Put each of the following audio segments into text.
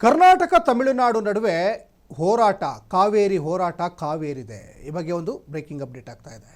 ಕರ್ನಾಟಕ ತಮಿಳುನಾಡು ನಡುವೆ ಹೋರಾಟ ಕಾವೇರಿ ಹೋರಾಟ ಕಾವೇರಿದೆ. ಈ ಬಗ್ಗೆ ಒಂದು ಬ್ರೇಕಿಂಗ್ ಅಪ್ಡೇಟ್ ಆಗ್ತಾ ಇದೆ.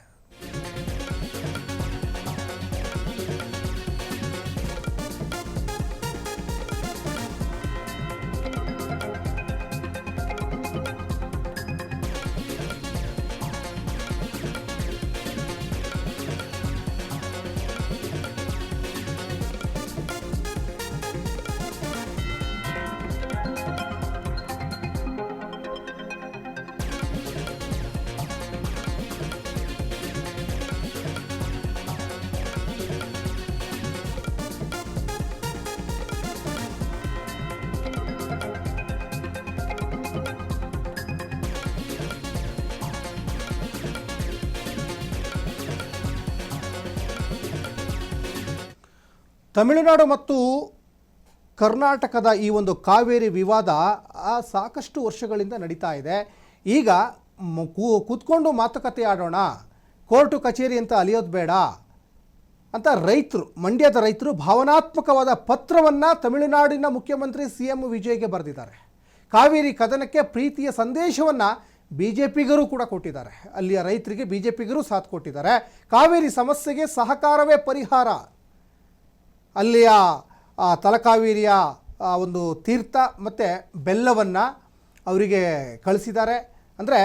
ತಮಿಳುನಾಡು ಮತ್ತು ಕರ್ನಾಟಕದ ಈ ಒಂದು ಕಾವೇರಿ ವಿವಾದ ಸಾಕಷ್ಟು ವರ್ಷಗಳಿಂದ ನಡೀತಾ ಇದೆ. ಈಗ ಕೂತ್ಕೊಂಡು ಮಾತುಕತೆ ಆಡೋಣ, ಕೋರ್ಟು ಕಚೇರಿ ಅಂತ ಅಲಿಯೋದು ಬೇಡ ಅಂತ ಮಂಡ್ಯದ ರೈತರು ಭಾವನಾತ್ಮಕವಾದ ಪತ್ರವನ್ನು ತಮಿಳುನಾಡಿನ ಮುಖ್ಯಮಂತ್ರಿ CM ವಿಜಯ್ಗೆ ಬರೆದಿದ್ದಾರೆ. ಕಾವೇರಿ ಕದನಕ್ಕೆ ಪ್ರೀತಿಯ ಸಂದೇಶವನ್ನು BJPಗರು ಕೂಡ ಕೊಟ್ಟಿದ್ದಾರೆ. ಅಲ್ಲಿಯ ರೈತರಿಗೆ BJPಗರು ಸಾಥ್ ಕೊಟ್ಟಿದ್ದಾರೆ. ಕಾವೇರಿ ಸಮಸ್ಯೆಗೆ ಸಹಕಾರವೇ ಪರಿಹಾರ, ಅಲ್ಲಿಯ ತಲಕಾವೇರಿಯ ಒಂದು ತೀರ್ಥ ಮತ್ತು ಬೆಲ್ಲವನ್ನು ಅವರಿಗೆ ಕಳಿಸಿದ್ದಾರೆ. ಅಂದರೆ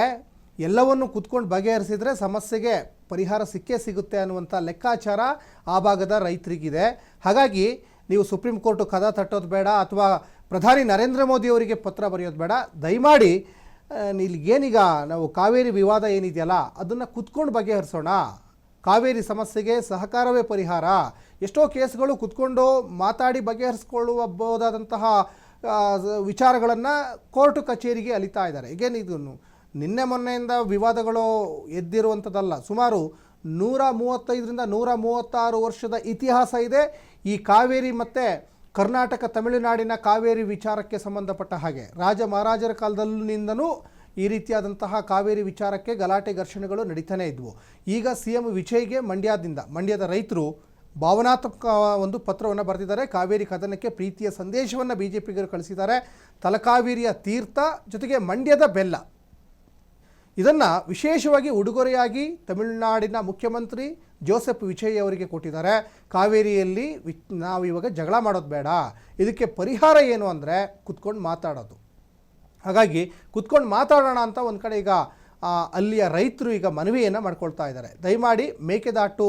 ಎಲ್ಲವನ್ನು ಕೂತ್ಕೊಂಡು ಬಗೆಹರಿಸಿದರೆ ಸಮಸ್ಯೆಗೆ ಪರಿಹಾರ ಸಿಕ್ಕೇ ಸಿಗುತ್ತೆ ಅನ್ನುವಂಥ ಲೆಕ್ಕಾಚಾರ ಆ ಭಾಗದ ರೈತರಿಗಿದೆ. ಹಾಗಾಗಿ ನೀವು ಸುಪ್ರೀಂ ಕೋರ್ಟು ಕದ ತಟ್ಟೋದು ಬೇಡ ಅಥವಾ ಪ್ರಧಾನಿ ನರೇಂದ್ರ ಮೋದಿ ಅವರಿಗೆ ಪತ್ರ ಬರೆಯೋದು ಬೇಡ, ದಯಮಾಡಿ ಇಲ್ಲಿಗೇನೀಗ ನಾವು ಕಾವೇರಿ ವಿವಾದ ಏನಿದೆಯಲ್ಲ ಅದನ್ನು ಕೂತ್ಕೊಂಡು ಬಗೆಹರಿಸೋಣ. ಕಾವೇರಿ ಸಮಸ್ಯೆಗೆ ಸಹಕಾರವೇ ಪರಿಹಾರ. ಎಷ್ಟೋ ಕೇಸ್ಗಳು ಕೂತ್ಕೊಂಡು ಮಾತಾಡಿ ಬಗೆಹರಿಸ್ಕೊಳ್ಳಬಹುದಾದಂತಹ ವಿಚಾರಗಳನ್ನು ಕೋರ್ಟು ಕಚೇರಿಗೆ ಅಲಿತಾ ಇದ್ದಾರೆ. ಈಗೇನಿದು ನಿನ್ನೆ ಮೊನ್ನೆಯಿಂದ ವಿವಾದಗಳು ಎದ್ದಿರುವಂಥದ್ದಲ್ಲ. ಸುಮಾರು 135ರಿಂದ 136 ವರ್ಷದ ಇತಿಹಾಸ ಇದೆ ಈ ಕಾವೇರಿ ಮತ್ತು ಕರ್ನಾಟಕ ತಮಿಳುನಾಡಿನ ಕಾವೇರಿ ವಿಚಾರಕ್ಕೆ ಸಂಬಂಧಪಟ್ಟ ಹಾಗೆ. ರಾಜ ಮಹಾರಾಜರ ಕಾಲದಲ್ಲಿನಿಂದನೂ ಈ ರೀತಿಯಾದಂತಹ ಕಾವೇರಿ ವಿಚಾರಕ್ಕೆ ಗಲಾಟೆ ಘರ್ಷಣೆಗಳು ನಡೀತಾನೆ ಇದ್ವು. ಈಗ CM ವಿಜಯ್ಗೆ ಮಂಡ್ಯದ ರೈತರು ಭಾವನಾತ್ಮಕ ಒಂದು ಪತ್ರವನ್ನು ಬರೆದಿದ್ದಾರೆ. ಕಾವೇರಿ ಕದನಕ್ಕೆ ಪ್ರೀತಿಯ ಸಂದೇಶವನ್ನು BJPಗರು ಕಳಿಸಿದ್ದಾರೆ. ತಲಕಾವೇರಿಯ ತೀರ್ಥ ಜೊತೆಗೆ ಮಂಡ್ಯದ ಬೆಲ್ಲ ಇದನ್ನು ವಿಶೇಷವಾಗಿ ಉಡುಗೊರೆಯಾಗಿ ತಮಿಳುನಾಡಿನ ಮುಖ್ಯಮಂತ್ರಿ ಜೋಸೆಫ್ ವಿಜಯ್ ಅವರಿಗೆ ಕೊಟ್ಟಿದ್ದಾರೆ. ಕಾವೇರಿಯಲ್ಲಿ ನಾವು ಇವಾಗ ಜಗಳ ಮಾಡೋದು ಬೇಡ, ಇದಕ್ಕೆ ಪರಿಹಾರ ಏನು ಅಂದರೆ ಕುತ್ಕೊಂಡು ಮಾತಾಡೋದು. ಹಾಗಾಗಿ ಕುತ್ಕೊಂಡು ಮಾತಾಡೋಣ ಅಂತ ಒಂದು ಕಡೆ ಈಗ ಅಲ್ಲಿಯ ರೈತರು ಈಗ ಮನವಿಯನ್ನು ಮಾಡ್ಕೊಳ್ತಾ ಇದ್ದಾರೆ. ದಯಮಾಡಿ ಮೇಕೆದಾಟು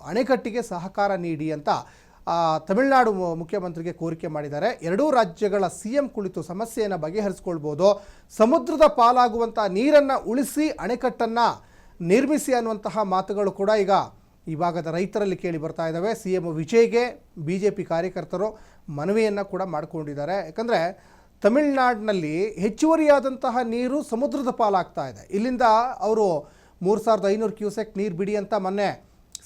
ಅಣೆಕಟ್ಟಿಗೆ ಸಹಕಾರ ನೀಡಿ ಅಂತ ತಮಿಳುನಾಡು ಮುಖ್ಯಮಂತ್ರಿಗೆ ಕೋರಿಕೆ ಮಾಡಿದ್ದಾರೆ. ಎರಡೂ ರಾಜ್ಯಗಳ CM ಕುಳಿತು ಸಮಸ್ಯೆಯನ್ನು ಬಗೆಹರಿಸ್ಕೊಳ್ಬೋದು, ಸಮುದ್ರದ ಪಾಲಾಗುವಂಥ ನೀರನ್ನು ಉಳಿಸಿ ಅಣೆಕಟ್ಟನ್ನು ನಿರ್ಮಿಸಿ ಅನ್ನುವಂತಹ ಮಾತುಗಳು ಕೂಡ ಈಗ ಈ ಭಾಗದ ರೈತರಲ್ಲಿ ಕೇಳಿ ಬರ್ತಾ ಇದ್ದಾವೆ. CM ವಿಜಯ್ಗೆ BJP ಕಾರ್ಯಕರ್ತರು ಮನವಿಯನ್ನು ಕೂಡ ಮಾಡಿಕೊಂಡಿದ್ದಾರೆ. ಯಾಕಂದರೆ ತಮಿಳುನಾಡಿನಲ್ಲಿ ಹೆಚ್ಚುವರಿಯಾದಂತಹ ನೀರು ಸಮುದ್ರದ ಪಾಲಾಗ್ತಾ ಇದೆ. ಇಲ್ಲಿಂದ ಅವರು 3500 ಕ್ಯೂಸೆಕ್ ನೀರು ಬಿಡಿ ಅಂತ ಮೊನ್ನೆ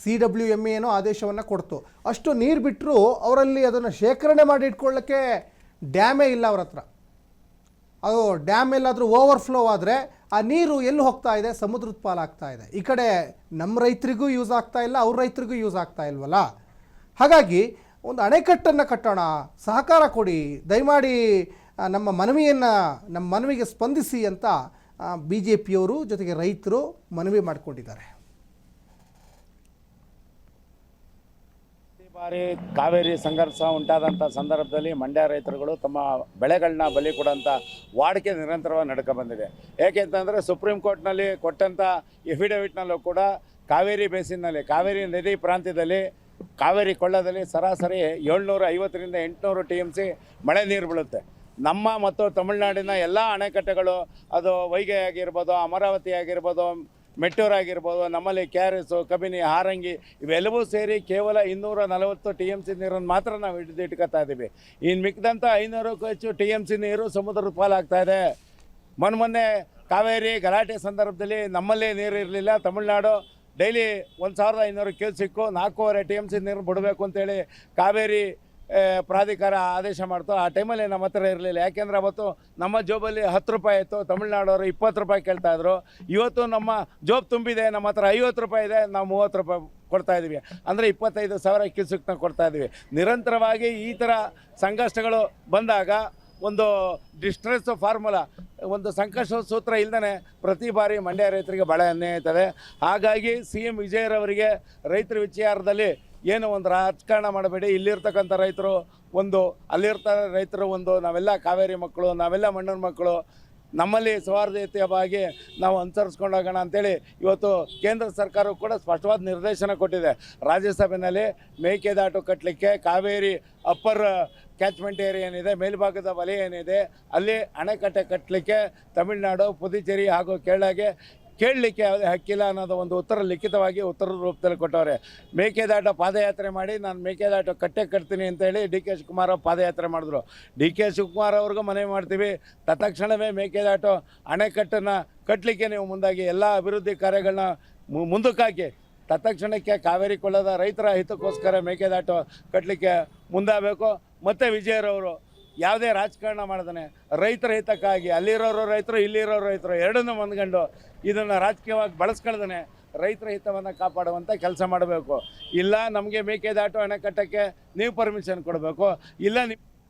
CWMA ಏನೋ ಆದೇಶವನ್ನು ಕೊಡ್ತು. ಅಷ್ಟು ನೀರು ಬಿಟ್ಟರು ಅವರಲ್ಲಿ ಅದನ್ನು ಶೇಖರಣೆ ಮಾಡಿ ಇಟ್ಕೊಳ್ಳೋಕ್ಕೆ ಡ್ಯಾಮೇ ಇಲ್ಲ ಅವ್ರ ಹತ್ರ. ಅದು ಡ್ಯಾಮ್ ಎಲ್ಲಾದರೂ ಓವರ್ಫ್ಲೋ ಆದರೆ ಆ ನೀರು ಎಲ್ಲಿ ಹೋಗ್ತಾ ಇದೆ, ಸಮುದ್ರದ ಪಾಲಾಗ್ತಾ ಇದೆ. ಈ ಕಡೆ ನಮ್ಮ ರೈತರಿಗೂ ಯೂಸ್ ಆಗ್ತಾ ಇಲ್ಲ, ಅವ್ರ ರೈತರಿಗೂ ಯೂಸ್ ಆಗ್ತಾ ಇಲ್ವಲ್ಲ. ಹಾಗಾಗಿ ಒಂದು ಅಣೆಕಟ್ಟನ್ನು ಕಟ್ಟೋಣ, ಸಹಕಾರ ಕೊಡಿ, ದಯಮಾಡಿ ನಮ್ಮ ಮನವಿಗೆ ಸ್ಪಂದಿಸಿ ಅಂತ BJPಯವರು ಜೊತೆಗೆ ರೈತರು ಮನವಿ ಮಾಡಿಕೊಂಡಿದ್ದಾರೆ. ಈ ಬಾರಿ ಕಾವೇರಿ ಸಂಘರ್ಷ ಉಂಟಾದಂಥ ಸಂದರ್ಭದಲ್ಲಿ ಮಂಡ್ಯ ರೈತರುಗಳು ತಮ್ಮ ಬೆಳೆಗಳನ್ನ ಬಲಿ ಕೊಡೋಂಥ ವಾಡಿಕೆ ನಿರಂತರವಾಗಿ ನಡ್ಕೊ ಬಂದಿದೆ. ಏಕೆಂತಂದರೆ ಸುಪ್ರೀಂ ಕೋರ್ಟ್ನಲ್ಲಿ ಕೊಟ್ಟಂಥ ಎಫಿಡವಿಟ್ನಲ್ಲೂ ಕೂಡ ಕಾವೇರಿ ಬೇಸಿನ್ನಲ್ಲಿ, ಕಾವೇರಿ ನದಿ ಪ್ರಾಂತ್ಯದಲ್ಲಿ, ಕಾವೇರಿ ಕೊಳ್ಳದಲ್ಲಿ ಸರಾಸರಿ 750ರಿಂದ 800 TMC ಮಳೆ ನೀರು ಬೀಳುತ್ತೆ. ನಮ್ಮ ಮತ್ತು ತಮಿಳುನಾಡಿನ ಎಲ್ಲ ಅಣೆಕಟ್ಟೆಗಳು, ಅದು ವೈಗೆ ಆಗಿರ್ಬೋದು, ಅಮರಾವತಿ ಆಗಿರ್ಬೋದು, ಮೆಟ್ಟೂರು ಆಗಿರ್ಬೋದು, ನಮ್ಮಲ್ಲಿ KRS, ಕಬಿನಿ, ಹಾರಂಗಿ ಇವೆಲ್ಲವೂ ಸೇರಿ ಕೇವಲ 240 TMC ನೀರನ್ನು ಮಾತ್ರ ನಾವು ಹಿಡಿದಿಟ್ಕೊತಾ ಇದ್ದೀವಿ. ಇನ್ನು ಮಿಕ್ಕಿದಂಥ 500ಕ್ಕೂ ಹೆಚ್ಚು TMC ನೀರು ಸಮುದ್ರದ ಪಾಲಾಗ್ತಾ ಇದೆ. ಮೊನ್ನೆ ಕಾವೇರಿ ಗಲಾಟೆ ಸಂದರ್ಭದಲ್ಲಿ ನಮ್ಮಲ್ಲಿ ನೀರು ಇರಲಿಲ್ಲ. ತಮಿಳುನಾಡು ಡೈಲಿ 1500 ಕ್ಯೂಸೆಕ್ಕು 4.5 TMC ನೀರು ಬಿಡಬೇಕು ಅಂತೇಳಿ ಕಾವೇರಿ ಪ್ರಾಧಿಕಾರ ಆದೇಶ ಮಾಡ್ತು. ಆ ಟೈಮಲ್ಲಿ ನಮ್ಮ ಹತ್ರ ಇರಲಿಲ್ಲ. ಯಾಕೆಂದರೆ ಅವತ್ತು ನಮ್ಮ ಜೋಬಲ್ಲಿ 10 ರೂಪಾಯಿ ಇತ್ತು, ತಮಿಳ್ನಾಡವರು 20 ರೂಪಾಯಿ ಕೇಳ್ತಾಯಿದ್ರು. ಇವತ್ತು ನಮ್ಮ ಜೋಬ್ ತುಂಬಿದೆ, ನಮ್ಮ ಹತ್ರ 50 ರೂಪಾಯಿ ಇದೆ, ನಾವು 30 ರೂಪಾಯಿ ಕೊಡ್ತಾಯಿದ್ದೀವಿ. ಅಂದರೆ 25,000 ಕ್ಯೂಸೆಕ್ನ ಕೊಡ್ತಾಯಿದ್ದೀವಿ. ನಿರಂತರವಾಗಿ ಈ ಥರ ಸಂಕಷ್ಟಗಳು ಬಂದಾಗ ಒಂದು ಡಿಸ್ಟ್ರೆಸ್ ಫಾರ್ಮುಲಾ, ಒಂದು ಸಂಕಷ್ಟ ಸೂತ್ರ ಇಲ್ಲದೇ ಪ್ರತಿ ಬಾರಿ ಮಂಡ್ಯ ರೈತರಿಗೆ ಭಾಳ ಅನ್ಯಾಯ ಆಯ್ತದೆ. ಹಾಗಾಗಿ CM ವಿಜಯರವರಿಗೆ ರೈತರ ವಿಚಾರದಲ್ಲಿ ಏನು ಒಂದು ರಾಜಕಾರಣ ಮಾಡಬೇಡಿ. ಇಲ್ಲಿರ್ತಕ್ಕಂಥ ರೈತರು ಒಂದು, ಅಲ್ಲಿರ್ತಾರೆ ರೈತರು ಒಂದು, ನಾವೆಲ್ಲ ಕಾವೇರಿ ಮಕ್ಕಳು, ನಾವೆಲ್ಲ ಮಣ್ಣನ ಮಕ್ಕಳು, ನಮ್ಮಲ್ಲಿ ಸೌಹಾರ್ದಯುತವಾಗಿ ನಾವು ಅನುಸರಿಸ್ಕೊಂಡು ಹೋಗೋಣ ಅಂತೇಳಿ ಇವತ್ತು ಕೇಂದ್ರ ಸರ್ಕಾರವು ಕೂಡ ಸ್ಪಷ್ಟವಾದ ನಿರ್ದೇಶನ ಕೊಟ್ಟಿದೆ. ರಾಜ್ಯಸಭೆಯಲ್ಲಿ ಮೇಕೆದಾಟು ಕಟ್ಟಲಿಕ್ಕೆ ಕಾವೇರಿ ಅಪ್ಪರ್ ಕ್ಯಾಚ್ಮೆಂಟ್ ಏರಿಯಾ ಏನಿದೆ, ಮೇಲ್ಭಾಗದ ವಲಯ ಏನಿದೆ, ಅಲ್ಲಿ ಅಣೆಕಟ್ಟೆ ಕಟ್ಟಲಿಕ್ಕೆ ತಮಿಳುನಾಡು, ಪುದುಚೇರಿ ಹಾಗೂ ಕೇರಳಗೆ ಕೇಳಲಿಕ್ಕೆ ಯಾವುದೇ ಹಕ್ಕಿಲ್ಲ ಅನ್ನೋದು ಒಂದು ಉತ್ತರ ಲಿಖಿತವಾಗಿ ಉತ್ತರ ರೂಪದಲ್ಲಿ ಕೊಟ್ಟವ್ರೆ. ಮೇಕೆದಾಟ ಪಾದಯಾತ್ರೆ ಮಾಡಿ ನಾನು ಮೇಕೆದಾಟು ಕಟ್ಟೆ ಕಟ್ತೀನಿ ಅಂತೇಳಿ DK ಶಿವಕುಮಾರ್ ಪಾದಯಾತ್ರೆ ಮಾಡಿದ್ರು. DK ಶಿವಕುಮಾರ್ ಅವ್ರಿಗೂ ಮನವಿ ಮಾಡ್ತೀವಿ, ತತ್ಕ್ಷಣವೇ ಮೇಕೆದಾಟು ಅಣೆಕಟ್ಟನ್ನು ಕಟ್ಟಲಿಕ್ಕೆ ನೀವು ಮುಂದಾಗಿ ಎಲ್ಲ ಅಭಿವೃದ್ಧಿ ಕಾರ್ಯಗಳನ್ನ ಮುಂದಕ್ಕಾಕಿ ತತ್ಕ್ಷಣಕ್ಕೆ ಕಾವೇರಿ ಕೊಳ್ಳದ ರೈತರ ಹಿತಕ್ಕೋಸ್ಕರ ಮೇಕೆದಾಟು ಕಟ್ಟಲಿಕ್ಕೆ ಮುಂದಾಗಬೇಕು. ಮತ್ತು ವಿಜಯರವರು ಯಾವುದೇ ರಾಜಕಾರಣ ಮಾಡ್ದಾನೆ ರೈತರ ಹಿತಕ್ಕಾಗಿ ಅಲ್ಲಿರೋರು ರೈತರು, ಇಲ್ಲಿರೋರು ರೈತರು ಎರಡನ್ನೂ ಹೊಂದ್ಕೊಂಡು ಇದನ್ನು ರಾಜಕೀಯವಾಗಿ ಬಳಸ್ಕೊಳ್ದಾನೆ ರೈತರ ಹಿತವನ್ನು ಕಾಪಾಡುವಂಥ ಕೆಲಸ ಮಾಡಬೇಕು. ಇಲ್ಲ ನಮಗೆ ಮೇಕೆದಾಟು ಅಣೆಕಟ್ಟಕ್ಕೆ ನೀವು ಪರ್ಮಿಷನ್ ಕೊಡಬೇಕು, ಇಲ್ಲ